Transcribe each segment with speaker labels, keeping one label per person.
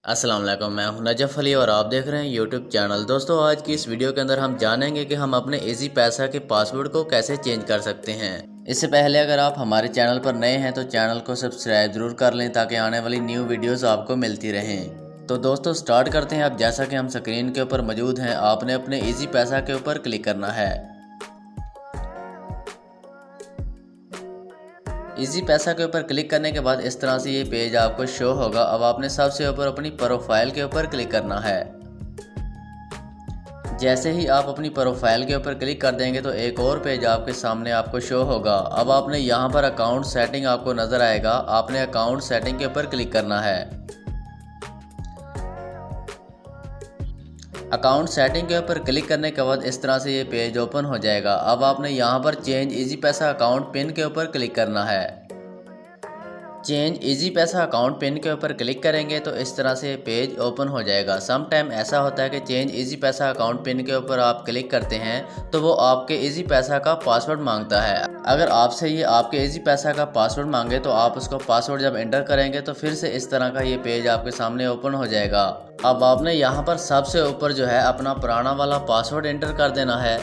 Speaker 1: अस्सलाम वालेकुम, मैं हूं नजफ़ अली और आप देख रहे हैं यूट्यूब चैनल। दोस्तों, आज की इस वीडियो के अंदर हम जानेंगे कि हम अपने इजी पैसा के पासवर्ड को कैसे चेंज कर सकते हैं। इससे पहले अगर आप हमारे चैनल पर नए हैं तो चैनल को सब्सक्राइब जरूर कर लें ताकि आने वाली न्यू वीडियोस आपको मिलती रहें। तो दोस्तों स्टार्ट करते हैं। अब जैसा कि हम स्क्रीन के ऊपर मौजूद हैं, आपने अपने इजी पैसा के ऊपर क्लिक करना है। इजी पैसा के ऊपर क्लिक करने के बाद इस तरह से ये पेज आपको शो होगा। अब आपने सबसे ऊपर अपनी प्रोफाइल के ऊपर क्लिक करना है। जैसे ही आप अपनी प्रोफाइल के ऊपर क्लिक कर देंगे तो एक और पेज आपके सामने आपको शो होगा। अब आपने यहाँ पर अकाउंट सेटिंग आपको नज़र आएगा, आपने अकाउंट सेटिंग के ऊपर क्लिक करना है। अकाउंट सेटिंग के ऊपर क्लिक करने के बाद इस तरह से ये पेज ओपन हो जाएगा। अब आपने यहाँ पर चेंज इजी पैसा अकाउंट पिन के ऊपर क्लिक करना है। चेंज इजी पैसा अकाउंट पिन के ऊपर क्लिक करेंगे तो इस तरह से पेज ओपन हो जाएगा। सम टाइम ऐसा होता है कि चेंज इजी पैसा अकाउंट पिन के ऊपर आप क्लिक करते हैं तो वो आपके इजी पैसा का पासवर्ड मांगता है। अगर आपसे ये आपके इजी पैसा का पासवर्ड मांगे तो आप उसको पासवर्ड जब एंटर करेंगे तो फिर से इस तरह का ये पेज आपके सामने ओपन हो जाएगा। अब आपने यहाँ पर सबसे ऊपर जो है अपना पुराना वाला पासवर्ड एंटर कर देना है।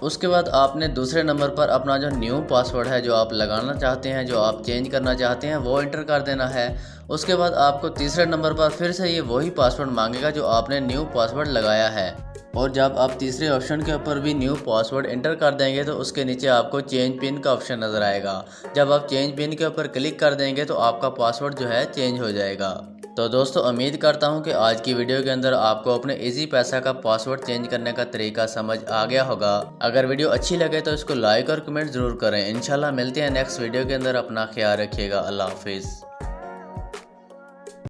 Speaker 1: उसके बाद आपने दूसरे नंबर पर अपना जो न्यू पासवर्ड है, जो आप लगाना चाहते हैं, जो आप चेंज करना चाहते हैं, वो एंटर कर देना है। उसके बाद आपको तीसरे नंबर पर फिर से ये वही पासवर्ड मांगेगा जो आपने न्यू पासवर्ड लगाया है। और जब आप तीसरे ऑप्शन के ऊपर भी न्यू पासवर्ड एंटर कर देंगे तो उसके नीचे आपको चेंज पिन का ऑप्शन नज़र आएगा। जब आप चेंज पिन के ऊपर क्लिक कर देंगे तो आपका पासवर्ड जो है चेंज हो जाएगा। तो दोस्तों उम्मीद करता हूं कि आज की वीडियो के अंदर आपको अपने इजी पैसा का पासवर्ड चेंज करने का तरीका समझ आ गया होगा। अगर वीडियो अच्छी लगे तो इसको लाइक और कमेंट ज़रूर करें। इंशाल्लाह मिलते हैं नेक्स्ट वीडियो के अंदर। अपना ख्याल रखिएगा। अल्लाह हाफिज़।